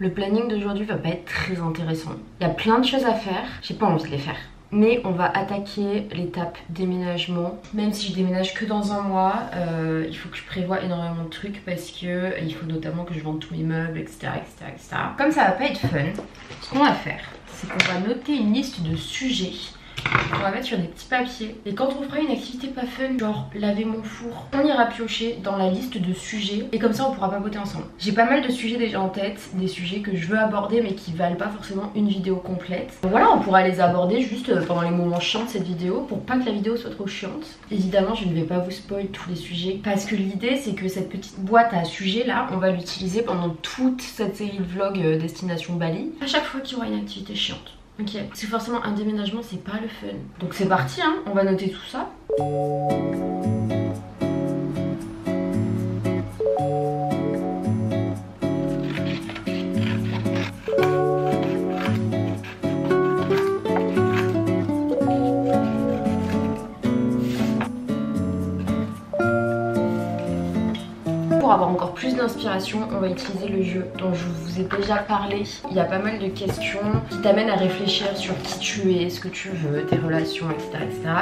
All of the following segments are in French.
Le planning d'aujourd'hui va pas être très intéressant. Il y a plein de choses à faire, j'ai pas envie de les faire. Mais on va attaquer l'étape déménagement. Même si je déménage que dans un mois, il faut que je prévoie énormément de trucs parce que il faut notamment que je vende tous mes meubles, etc. etc. Comme ça va pas être fun, ce qu'on va faire, c'est qu'on va noter une liste de sujets. On va mettre sur des petits papiers et quand on fera une activité pas fun, genre laver mon four, on ira piocher dans la liste de sujets et comme ça on pourra papoter ensemble. J'ai pas mal de sujets déjà en tête, des sujets que je veux aborder mais qui valent pas forcément une vidéo complète. Donc voilà, on pourra les aborder juste pendant les moments chiants de cette vidéo pour pas que la vidéo soit trop chiante. Évidemment je ne vais pas vous spoil tous les sujets parce que l'idée c'est que cette petite boîte à sujets là, on va l'utiliser pendant toute cette série de vlogs destination Bali. À chaque fois qu'il y aura une activité chiante. Ok, parce que forcément un déménagement c'est pas le fun. Donc c'est parti hein, on va noter tout ça. Pour avoir encore plus d'inspiration, on va utiliser le jeu dont je vous ai déjà parlé. Il y a pas mal de questions qui t'amènent à réfléchir sur qui tu es, ce que tu veux, tes relations, etc.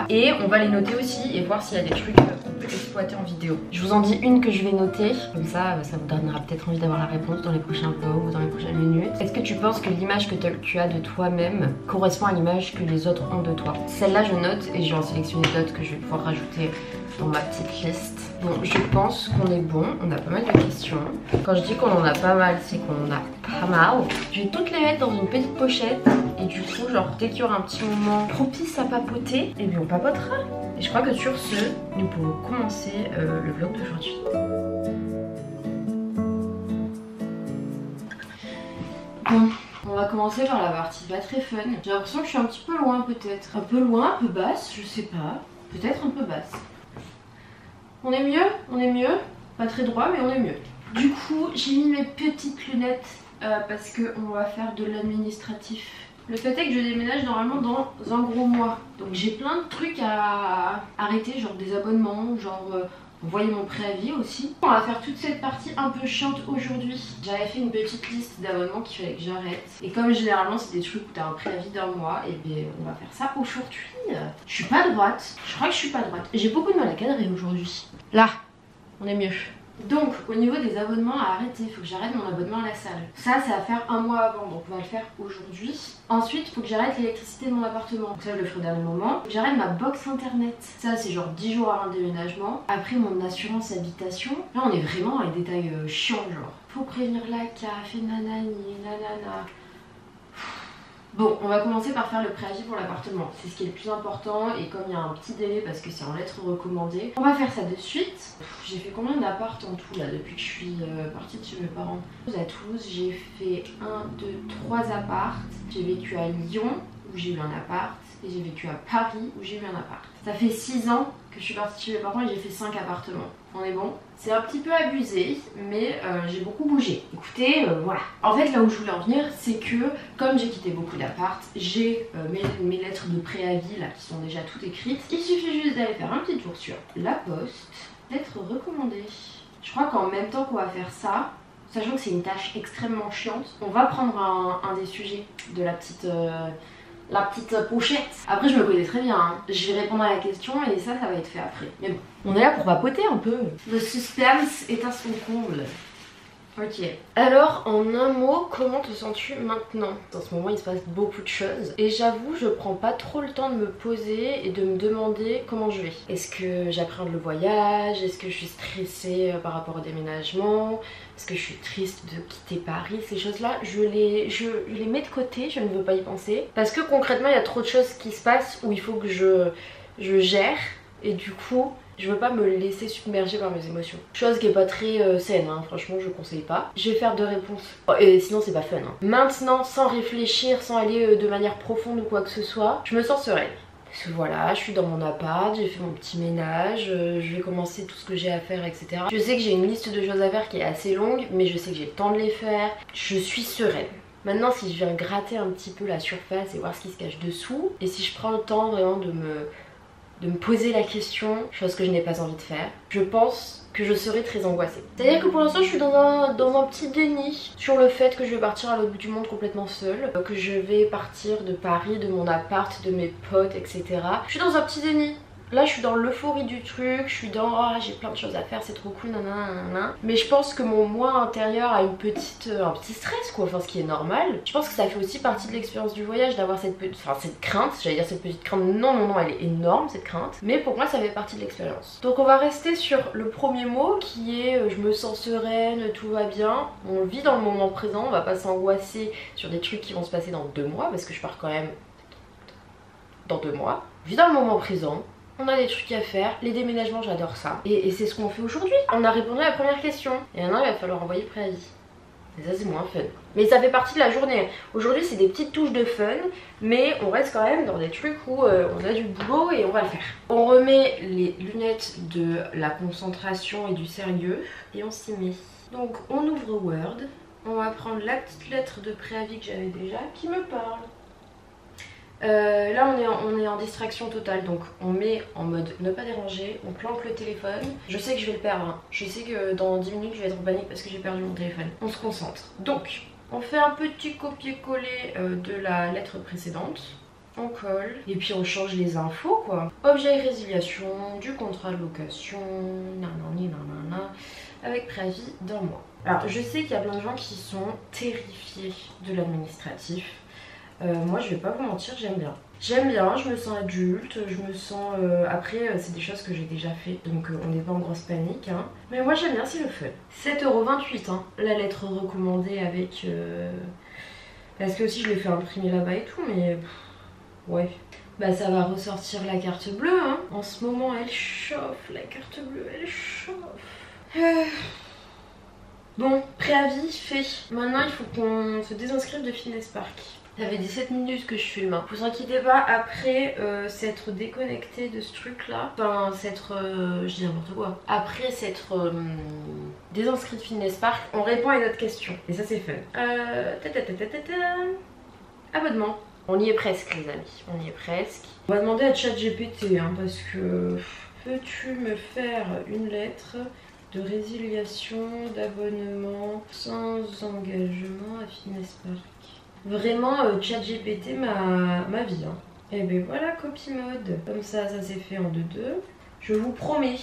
Et on va les noter aussi et voir s'il y a des trucs qu'on peut exploiter en vidéo. Je vous en dis une que je vais noter, comme ça vous donnera peut-être envie d'avoir la réponse dans les prochains vlogs ou dans les prochaines minutes. Est-ce que tu penses que l'image que tu as de toi-même correspond à l'image que les autres ont de toi? Celle-là je note et je vais en sélectionner d'autres que je vais pouvoir rajouter dans ma petite liste. Bon, je pense qu'on est bon, on a pas mal de questions. Quand je dis qu'on en a pas mal, c'est qu'on en a pas mal. Je vais toutes les mettre dans une petite pochette et du coup, genre dès qu'il y aura un petit moment propice à papoter, et bien on papotera. Et je crois que sur ce, nous pouvons commencer le vlog d'aujourd'hui. Bon. On va commencer par la partie pas très fun. J'ai l'impression que je suis un petit peu loin peut-être. Un peu loin, un peu basse, je sais pas. Peut-être un peu basse. On est mieux? On est mieux? Pas très droit mais on est mieux. Du coup j'ai mis mes petites lunettes parce qu'on va faire de l'administratif. Le fait est que je déménage normalement dans un gros mois. Donc j'ai plein de trucs à arrêter, genre des abonnements, genre envoyer mon préavis aussi. On va faire toute cette partie un peu chiante aujourd'hui. J'avais fait une petite liste d'abonnements qu'il fallait que j'arrête. Et comme généralement c'est des trucs où t'as un préavis d'un mois, et bien on va faire ça aujourd'hui. Je suis pas droite, je crois que je suis pas droite. J'ai beaucoup de mal à cadrer aujourd'hui. Là, on est mieux. Donc au niveau des abonnements à arrêter, il faut que j'arrête mon abonnement à la salle. Ça c'est à faire un mois avant, donc on va le faire aujourd'hui. Ensuite il faut que j'arrête l'électricité de mon appartement. Donc ça je le ferai au dernier moment. J'arrête ma box internet. Ça c'est genre 10 jours avant le déménagement. Après mon assurance habitation. Là on est vraiment dans les détails chiants genre. Faut prévenir la CAF et nanani, nanana. Bon, on va commencer par faire le préavis pour l'appartement. C'est ce qui est le plus important et comme il y a un petit délai parce que c'est en lettre recommandée, on va faire ça de suite. J'ai fait combien d'appart en tout là depuis que je suis partie de chez mes parents? À Toulouse, j'ai fait 1, 2, 3 apparts. J'ai vécu à Lyon où j'ai eu un appart et j'ai vécu à Paris où j'ai eu un appart. Ça fait 6 ans que je suis partie de chez mes parents et j'ai fait 5 appartements. On est bon? C'est un petit peu abusé, mais j'ai beaucoup bougé. Écoutez, voilà. En fait, là où je voulais en venir, c'est que comme j'ai quitté beaucoup d'appart, j'ai mes lettres de préavis là qui sont déjà toutes écrites. Il suffit juste d'aller faire un petit tour sur la poste, lettre recommandée. Je crois qu'en même temps qu'on va faire ça, sachant que c'est une tâche extrêmement chiante, on va prendre un des sujets de la petite pochette. Après je me connais très bien, hein. Je vais répondre à la question et ça va être fait après. Mais bon, on est là pour papoter un peu. Le suspense est à son comble. Ok. Alors en un mot, comment te sens-tu maintenant? En ce moment il se passe beaucoup de choses et j'avoue je prends pas trop le temps de me poser et de me demander comment je vais. Est-ce que j'appréhende le voyage? Est-ce que je suis stressée par rapport au déménagement? Est-ce que je suis triste de quitter Paris? Ces choses-là, je les mets de côté, je ne veux pas y penser. Parce que concrètement, il y a trop de choses qui se passent où il faut que je gère. Et du coup, je veux pas me laisser submerger par mes émotions. Chose qui est pas très saine, hein. Franchement, je conseille pas. Je vais faire 2 réponses. Oh, et sinon, c'est pas fun. Hein. Maintenant, sans réfléchir, sans aller de manière profonde ou quoi que ce soit, je me sens sereine. Parce que voilà, je suis dans mon appart, j'ai fait mon petit ménage, je vais commencer tout ce que j'ai à faire, etc. Je sais que j'ai une liste de choses à faire qui est assez longue, mais je sais que j'ai le temps de les faire. Je suis sereine. Maintenant, si je viens gratter un petit peu la surface et voir ce qui se cache dessous, et si je prends le temps vraiment de de me poser la question, chose que je n'ai pas envie de faire, je pense que je serai très angoissée. C'est-à-dire que pour l'instant je suis dans un petit déni sur le fait que je vais partir à l'autre bout du monde complètement seule, que je vais partir de Paris, de mon appart, de mes potes, etc. Je suis dans un petit déni. Là je suis dans l'euphorie du truc, je suis dans oh, j'ai plein de choses à faire, c'est trop cool, nanana. Mais je pense que mon moi intérieur a un petit stress quoi, enfin ce qui est normal. Je pense que ça fait aussi partie de l'expérience du voyage d'avoir cette crainte, j'allais dire cette petite crainte, non elle est énorme cette crainte. Mais pour moi ça fait partie de l'expérience. Donc on va rester sur le premier mot qui est je me sens sereine, tout va bien. On vit dans le moment présent, on va pas s'angoisser sur des trucs qui vont se passer dans 2 mois parce que je pars quand même dans 2 mois. On vit dans le moment présent. On a des trucs à faire, les déménagements j'adore ça. Et c'est ce qu'on fait aujourd'hui. On a répondu à la première question. Et maintenant il va falloir envoyer le préavis. Et ça c'est moins fun. Mais ça fait partie de la journée. Aujourd'hui c'est des petites touches de fun. Mais on reste quand même dans des trucs où on a du boulot et on va le faire. On remet les lunettes de la concentration et du sérieux. Et on s'y met. Donc on ouvre Word. On va prendre la petite lettre de préavis que j'avais déjà qui me parle. Là on est en distraction totale, donc on met en mode ne pas déranger, on plante le téléphone. Je sais que je vais le perdre, hein. Je sais que dans 10 minutes je vais être en panique parce que j'ai perdu mon téléphone. On se concentre. Donc on fait un petit copier-coller de la lettre précédente. On colle et puis on change les infos quoi. Objet et résiliation du contrat de location, nanana, avec préavis d'1 mois. Alors je sais qu'il y a plein de gens qui sont terrifiés de l'administratif. Moi je vais pas vous mentir, j'aime bien. J'aime bien, je me sens adulte, je me sens... Après c'est des choses que j'ai déjà fait, donc on n'est pas en grosse panique. Hein. Mais moi j'aime bien, c'est le fun. 7,28 € hein, la lettre recommandée avec... Parce que aussi je l'ai fait imprimer là-bas et tout, mais... ouais. Bah ça va ressortir la carte bleue, hein. En ce moment elle chauffe, la carte bleue elle chauffe. Bon, préavis fait. Maintenant il faut qu'on se désinscrive de Fitness Park. Ça fait 17 minutes que je filme. Hein. Vous inquiétez pas, après s'être déconnecté de ce truc là, enfin s'être... je dis n'importe quoi. Après s'être désinscrit de Fitness Park, on répond à une autre question. Et ça c'est fun. Abonnement. On y est presque les amis, on y est presque. On va demander à ChatGPT hein, parce que... Peux-tu me faire une lettre de résiliation d'abonnement sans engagement à Fitness Park? Vraiment, ChatGPT ma vie. Hein. Et ben voilà, copy mode. Comme ça c'est fait en 2-2. Je vous promets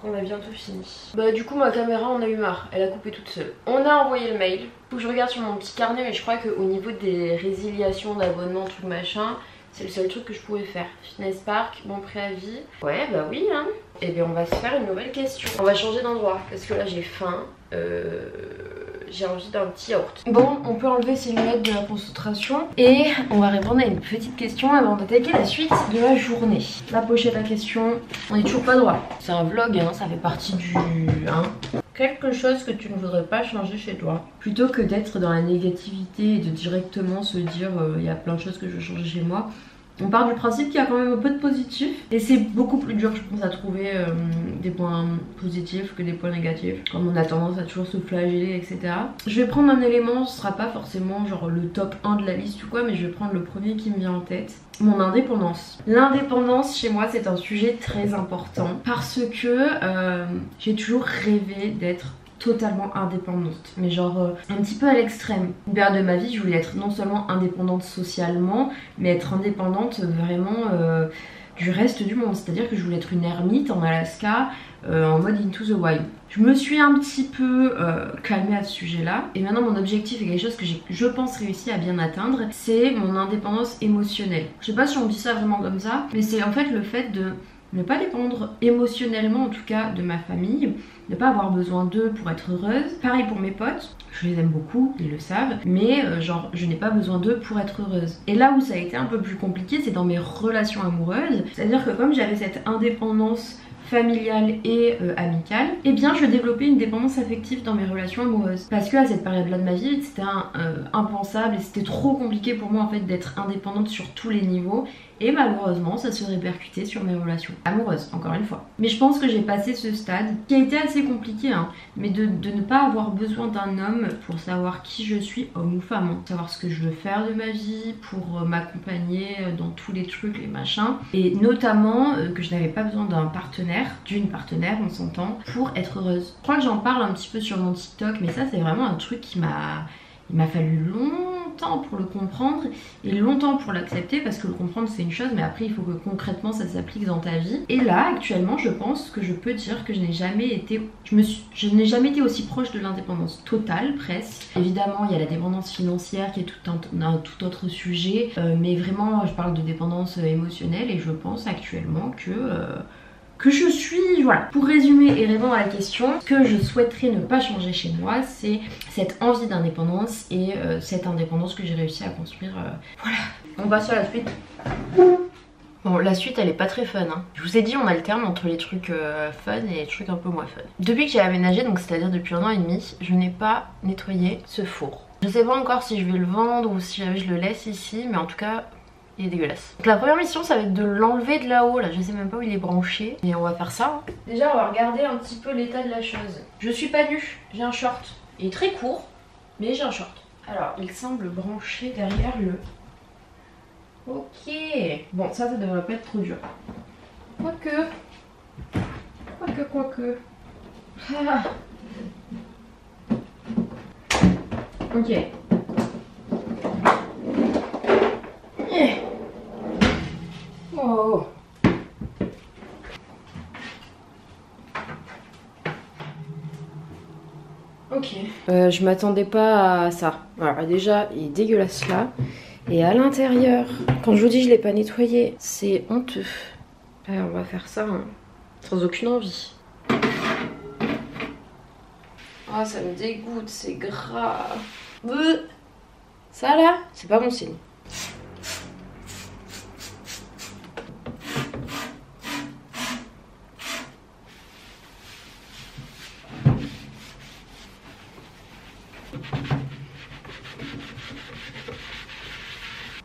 qu'on a bientôt fini. Bah du coup ma caméra on a eu marre, elle a coupé toute seule. On a envoyé le mail. Faut que je regarde sur mon petit carnet, mais je crois qu'au niveau des résiliations d'abonnement, truc machin, c'est le seul truc que je pouvais faire. Fitness Park, mon préavis. Ouais bah oui hein. Et bien on va se faire une nouvelle question. On va changer d'endroit parce que là j'ai faim. J'ai envie d'un petit yaourt. Bon, on peut enlever ces lunettes de la concentration et on va répondre à une petite question avant d'attaquer la suite de la journée. La pochette à question, on n'est toujours pas droit. C'est un vlog, hein, ça fait partie du... Hein. Quelque chose que tu ne voudrais pas changer chez toi. Plutôt que d'être dans la négativité et de directement se dire il y a plein de choses que je veux changer chez moi. On part du principe qu'il y a quand même un peu de positif. Et c'est beaucoup plus dur je pense à trouver des points positifs que des points négatifs. Comme on a tendance à toujours se flageller etc. Je vais prendre un élément, ce sera pas forcément genre le top 1 de la liste ou quoi. Mais je vais prendre le premier qui me vient en tête. Mon indépendance. L'indépendance chez moi c'est un sujet très important. Parce que j'ai toujours rêvé d'être totalement indépendante, mais genre un petit peu à l'extrême. Une période de ma vie je voulais être non seulement indépendante socialement, mais être indépendante vraiment du reste du monde, c'est à dire que je voulais être une ermite en Alaska en mode into the wild. Je me suis un petit peu calmée à ce sujet là et maintenant mon objectif est quelque chose que j'ai je pense réussi à bien atteindre, c'est mon indépendance émotionnelle. Je sais pas si on dit ça vraiment comme ça, mais c'est en fait le fait de ne pas dépendre émotionnellement en tout cas de ma famille, ne pas avoir besoin d'eux pour être heureuse. Pareil pour mes potes, je les aime beaucoup, ils le savent, mais genre je n'ai pas besoin d'eux pour être heureuse. Et là où ça a été un peu plus compliqué, c'est dans mes relations amoureuses, c'est-à-dire que comme j'avais cette indépendance familiale et amicale, et bien je développais une dépendance affective dans mes relations amoureuses. Parce que à cette période-là de ma vie, c'était impensable et c'était trop compliqué pour moi en fait d'être indépendante sur tous les niveaux. Et malheureusement ça se répercutait sur mes relations amoureuses, encore une fois. Mais je pense que j'ai passé ce stade, qui a été assez compliqué hein, mais de ne pas avoir besoin d'un homme pour savoir qui je suis, homme ou femme, hein. Savoir ce que je veux faire de ma vie, pour m'accompagner dans tous les trucs, les machins. Et notamment que je n'avais pas besoin d'un partenaire, d'une partenaire on s'entend, pour être heureuse. Je crois que j'en parle un petit peu sur mon TikTok, mais ça c'est vraiment un truc qui il m'a fallu longtemps pour le comprendre et longtemps pour l'accepter, parce que le comprendre c'est une chose mais après il faut que concrètement ça s'applique dans ta vie. Et là actuellement je pense que je peux dire que je n'ai jamais été aussi proche de l'indépendance totale presque. Évidemment il y a la dépendance financière qui est un tout autre sujet, mais vraiment je parle de dépendance émotionnelle et je pense actuellement que je suis, voilà. Pour résumer et répondre à la question, ce que je souhaiterais ne pas changer chez moi, c'est cette envie d'indépendance et cette indépendance que j'ai réussi à construire. Voilà. On passe à la suite. Bon, la suite elle est pas très fun hein. Je vous ai dit on alterne entre les trucs fun et les trucs un peu moins fun. Depuis que j'ai aménagé, donc c'est-à-dire depuis 1 an et demi, je n'ai pas nettoyé ce four. Je sais pas encore si je vais le vendre ou si jamais je le laisse ici, mais en tout cas il est dégueulasse. Donc la première mission ça va être de l'enlever de là-haut, là je sais même pas où il est branché. Et on va faire ça. Déjà on va regarder un petit peu l'état de la chose. Je suis pas nue, j'ai un short. Il est très court, mais j'ai un short. Alors il semble branché derrière le... Ok. Bon ça devrait pas être trop dur. Quoique. Ah. Ok. Oh. Ok. Je m'attendais pas à ça. Alors déjà, il est dégueulasse là. Et à l'intérieur, quand je vous dis je l'ai pas nettoyé, c'est honteux. Alors on va faire ça hein, sans aucune envie. Oh ça me dégoûte, c'est gras. Ça là, c'est pas bon signe.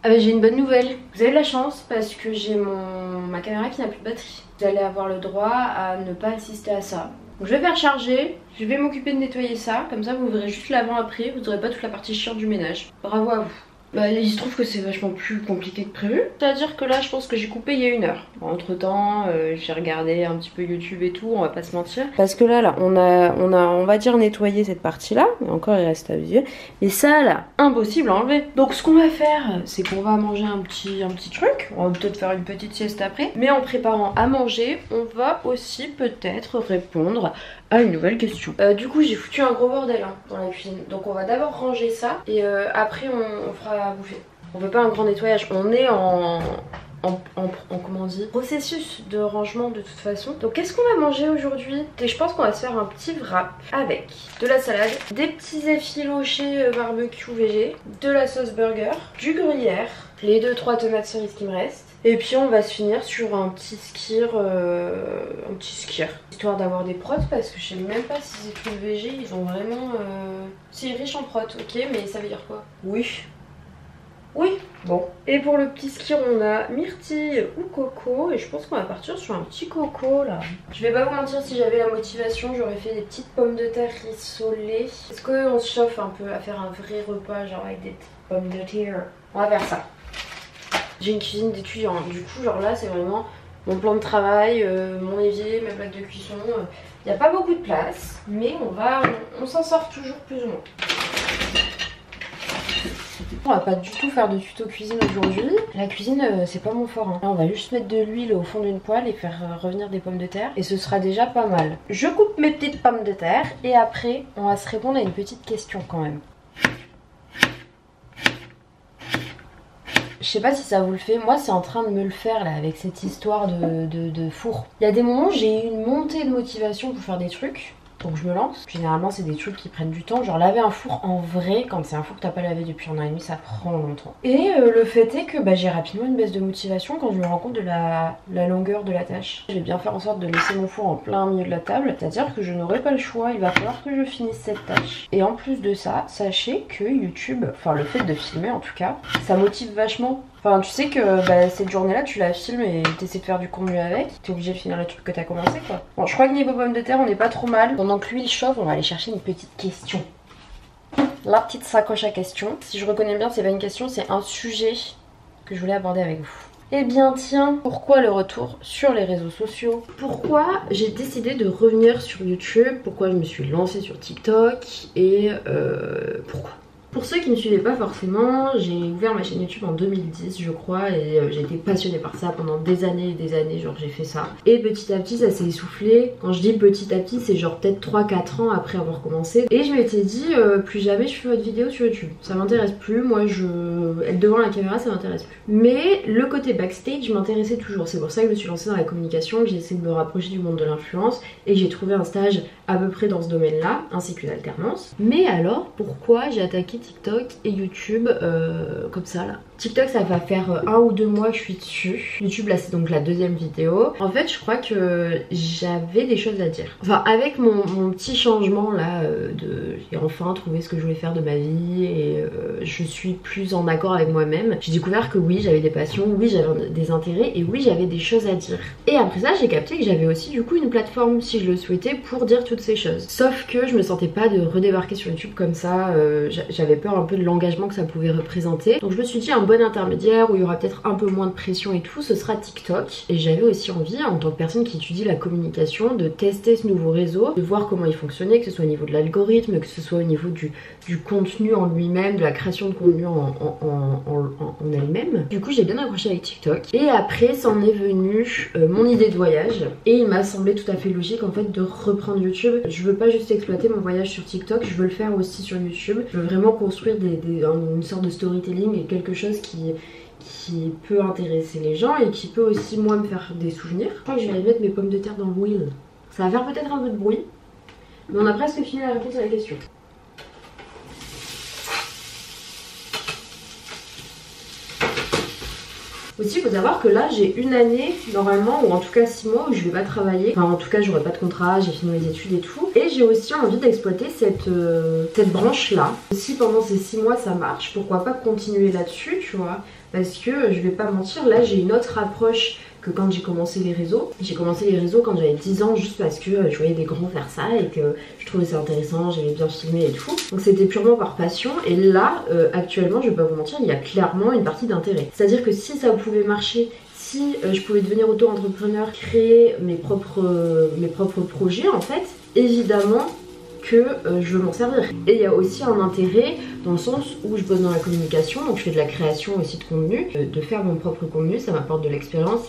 Ah bah, j'ai une bonne nouvelle. Vous avez de la chance parce que j'ai ma caméra qui n'a plus de batterie. Vous allez avoir le droit à ne pas assister à ça. Donc je vais faire charger, je vais m'occuper de nettoyer ça. Comme ça vous verrez juste l'avant-après, vous n'aurez pas toute la partie chiante du ménage. Bravo à vous. Bah il se trouve que c'est vachement plus compliqué que prévu. C'est-à-dire que là je pense que j'ai coupé il y a 1 heure. Entre temps j'ai regardé un petit peu YouTube et tout, on va pas se mentir. Parce que là on va dire nettoyer cette partie là. Et encore il reste à visuel. Mais ça là, impossible à enlever. Donc ce qu'on va faire c'est qu'on va manger un petit truc. On va peut-être faire une petite sieste après. Mais en préparant à manger, on va aussi peut-être répondre à une nouvelle question. Du coup j'ai foutu un gros bordel hein, dans la cuisine. Donc on va d'abord ranger ça et après on fera à bouffer. On veut pas un grand nettoyage, on est en comment on dit, processus de rangement de toute façon. Donc qu'est-ce qu'on va manger aujourd'hui? Et je pense qu'on va se faire un petit wrap avec de la salade, des petits effilochés barbecue végé, de la sauce burger, du gruyère, les 2-3 tomates cerises qui me restent. Et puis on va se finir sur un petit skyr, histoire d'avoir des protes parce que je sais même pas si ces trucs végé, ils ont vraiment... C'est riche en protes, ok, mais ça veut dire quoi? Oui. Oui, bon. Et pour le petit skyr, on a myrtille ou coco. Et je pense qu'on va partir sur un petit coco là. Je vais pas vous mentir, si j'avais la motivation, j'aurais fait des petites pommes de terre rissolées. Est-ce qu'on se chauffe un peu à faire un vrai repas, genre avec des petites pommes de terre? On va faire ça. J'ai une cuisine d'étudiant. Du coup, genre là, c'est vraiment mon plan de travail, mon évier, ma plaque de cuisson. Il n'y a pas beaucoup de place, mais on s'en sort toujours plus ou moins. On va pas du tout faire de tuto cuisine aujourd'hui. La cuisine c'est pas mon fort hein. Là on va juste mettre de l'huile au fond d'une poêle et faire revenir des pommes de terre. Et ce sera déjà pas mal. Je coupe mes petites pommes de terre et après on va se répondre à une petite question quand même. Je sais pas si ça vous le fait, moi c'est en train de me le faire là avec cette histoire de four. Il y a des moments où j'ai eu une montée de motivation pour faire des trucs. Donc je me lance. Généralement c'est des trucs qui prennent du temps. Genre laver un four en vrai, quand c'est un four que t'as pas lavé depuis 1 an et demi, ça prend longtemps. Et le fait est que j'ai rapidement une baisse de motivation quand je me rends compte de la longueur de la tâche. Je vais bien faire en sorte de laisser mon four en plein milieu de la table. C'est-à-dire que je n'aurai pas le choix, il va falloir que je finisse cette tâche. Et en plus de ça, sachez que YouTube, enfin le fait de filmer en tout cas, ça motive vachement. Enfin, tu sais que cette journée-là, tu la filmes et t'essaies de faire du contenu avec. T'es obligé de finir les trucs que t'as commencé, quoi. Bon, je crois que niveau pommes de terre, on n'est pas trop mal. Pendant que l'huile chauffe, on va aller chercher une petite question. La petite sacoche à questions. Si je reconnais bien, c'est pas une question, c'est un sujet que je voulais aborder avec vous. Eh bien tiens, pourquoi le retour sur les réseaux sociaux? Pourquoi j'ai décidé de revenir sur YouTube? Pourquoi je me suis lancée sur TikTok? Et pourquoi? Pour ceux qui ne suivaient pas forcément, j'ai ouvert ma chaîne YouTube en 2010 je crois et j'ai été passionnée par ça pendant des années et des années, genre j'ai fait ça. Et petit à petit ça s'est essoufflé. Quand je dis petit à petit, c'est genre peut-être 3-4 ans après avoir commencé. Et je m'étais dit plus jamais je fais de vidéo sur YouTube. Ça m'intéresse plus, moi être devant la caméra ça m'intéresse plus. Mais le côté backstage m'intéressait toujours. C'est pour ça que je me suis lancée dans la communication, que j'ai essayé de me rapprocher du monde de l'influence et que j'ai trouvé un stage à peu près dans ce domaine-là, ainsi qu'une alternance. Mais alors, pourquoi j'ai attaqué TikTok et YouTube comme ça là? TikTok ça va faire 1 ou 2 mois que je suis dessus. YouTube là c'est donc la deuxième vidéo. En fait je crois que j'avais des choses à dire. Enfin avec mon petit changement là j'ai enfin trouvé ce que je voulais faire de ma vie et je suis plus en accord avec moi-même. J'ai découvert que oui j'avais des passions, oui j'avais des intérêts et oui j'avais des choses à dire. Et après ça j'ai capté que j'avais aussi du coup une plateforme si je le souhaitais pour dire toutes ces choses. Sauf que je me sentais pas de redébarquer sur YouTube comme ça. J'avais peur un peu de l'engagement que ça pouvait représenter. Donc je me suis dit un bon intermédiaire où il y aura peut-être un peu moins de pression et tout, ce sera TikTok. Et j'avais aussi envie, en tant que personne qui étudie la communication, de tester ce nouveau réseau, de voir comment il fonctionnait, que ce soit au niveau de l'algorithme, que ce soit au niveau du contenu en lui-même, de la création de contenu en elle-même. Du coup j'ai bien accroché avec TikTok. Et après s'en est venu mon idée de voyage. Et il m'a semblé tout à fait logique en fait de reprendre YouTube. Je veux pas juste exploiter mon voyage sur TikTok, je veux le faire aussi sur YouTube. Je veux vraiment construire une sorte de storytelling et quelque chose qui peut intéresser les gens et qui peut aussi moi me faire des souvenirs. Je crois que je vais aller mettre mes pommes de terre dans le wheel. Ça va faire peut-être un peu de bruit, mais on a presque fini la réponse à la question. Aussi, il faut savoir que là, j'ai une année, normalement, ou en tout cas 6 mois, où je vais pas travailler. Enfin, en tout cas, j'aurai pas de contrat, j'ai fini mes études et tout. Et j'ai aussi envie d'exploiter cette branche-là. Si pendant ces 6 mois, ça marche, pourquoi pas continuer là-dessus, tu vois? Parce que, je vais pas mentir, là, j'ai une autre approche que quand j'ai commencé les réseaux. J'ai commencé les réseaux quand j'avais 10 ans juste parce que je voyais des grands faire ça et que je trouvais ça intéressant, j'aimais bien filmer et tout. Donc c'était purement par passion et là actuellement je vais pas vous mentir, il y a clairement une partie d'intérêt. C'est à dire que si ça pouvait marcher, si je pouvais devenir auto-entrepreneur, créer mes propres projets en fait, évidemment que je veux m'en servir. Et il y a aussi un intérêt dans le sens où je bosse dans la communication, donc je fais de la création aussi de contenu, de faire mon propre contenu, ça m'apporte de l'expérience,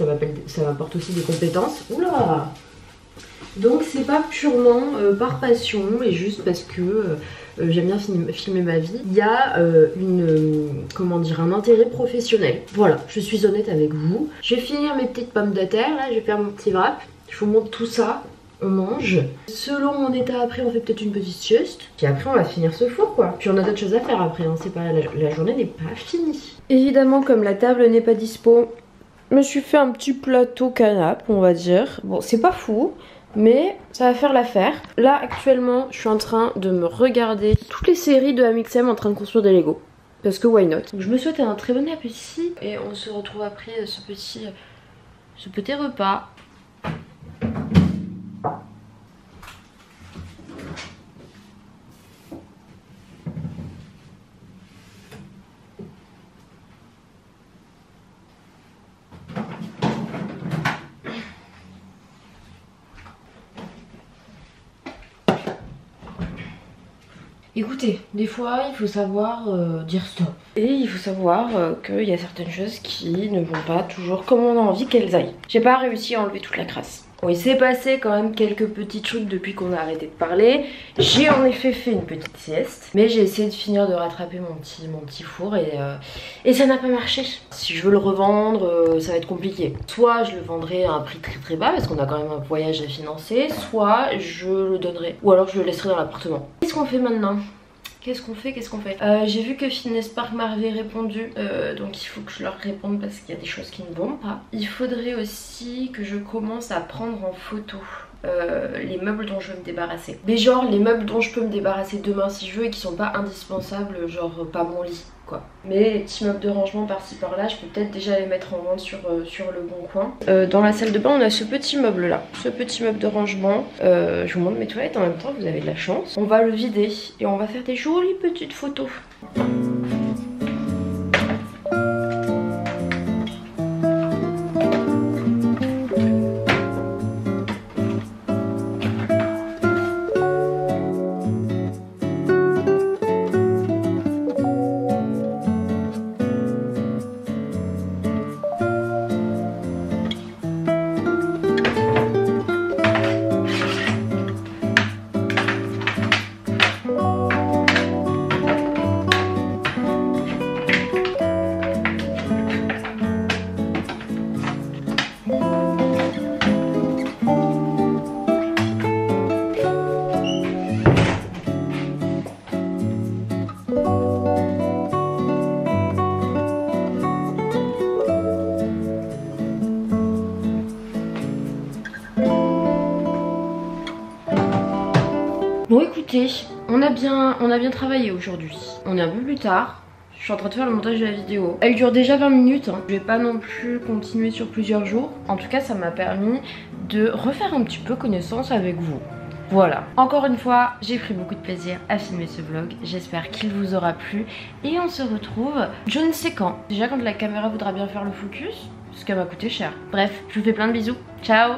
ça m'apporte aussi des compétences. Oula! Donc c'est pas purement par passion et juste parce que j'aime bien filmer ma vie. Il y a un intérêt professionnel. Voilà, je suis honnête avec vous. Je vais finir mes petites pommes de terre, là je vais faire mon petit wrap. Je vous montre tout ça. On mange. Selon mon état après on fait peut-être une petite sieste. Puis après on va finir ce four quoi. Puis on a d'autres choses à faire après, hein. C'est pas la journée n'est pas finie. Évidemment comme la table n'est pas dispo, je me suis fait un petit plateau canapé on va dire. Bon c'est pas fou, mais ça va faire l'affaire. Là actuellement je suis en train de me regarder toutes les séries de Amixem en train de construire des Lego. Parce que why not. Donc, je me souhaite un très bon appétit et on se retrouve après ce petit repas. Écoutez, des fois il faut savoir dire stop. Et il faut savoir qu'il y a certaines choses qui ne vont pas toujours comme on a envie qu'elles aillent. J'ai pas réussi à enlever toute la crasse. Bon, il s'est passé quand même quelques petits trucs depuis qu'on a arrêté de parler. J'ai en effet fait une petite sieste, mais j'ai essayé de finir de rattraper mon petit four et ça n'a pas marché. Si je veux le revendre, ça va être compliqué. Soit je le vendrai à un prix très bas parce qu'on a quand même un voyage à financer, soit je le donnerai, ou alors je le laisserai dans l'appartement. Qu'est-ce qu'on fait maintenant ? Qu'est-ce qu'on fait J'ai vu que Fitness Park m'avait répondu, donc il faut que je leur réponde parce qu'il y a des choses qui ne vont pas. Il faudrait aussi que je commence à prendre en photo les meubles dont je veux me débarrasser. Mais genre les meubles dont je peux me débarrasser demain si je veux et qui sont pas indispensables, genre pas mon lit quoi. Mais les petits meubles de rangement par-ci par-là, je peux peut-être déjà les mettre en vente sur le bon coin. Dans la salle de bain, on a ce petit meuble là, ce petit meuble de rangement. Je vous montre mes toilettes en même temps, vous avez de la chance. On va le vider et on va faire des jolies petites photos. Bon écoutez, on a bien travaillé aujourd'hui. On est un peu plus tard. Je suis en train de faire le montage de la vidéo. Elle dure déjà 20 minutes. Je vais pas non plus continuer sur plusieurs jours. En tout cas, ça m'a permis de refaire un petit peu connaissance avec vous. Voilà. Encore une fois, j'ai pris beaucoup de plaisir à filmer ce vlog. J'espère qu'il vous aura plu. Et on se retrouve je ne sais quand. Déjà quand la caméra voudra bien faire le focus, parce qu'elle m'a coûté cher. Bref, je vous fais plein de bisous. Ciao!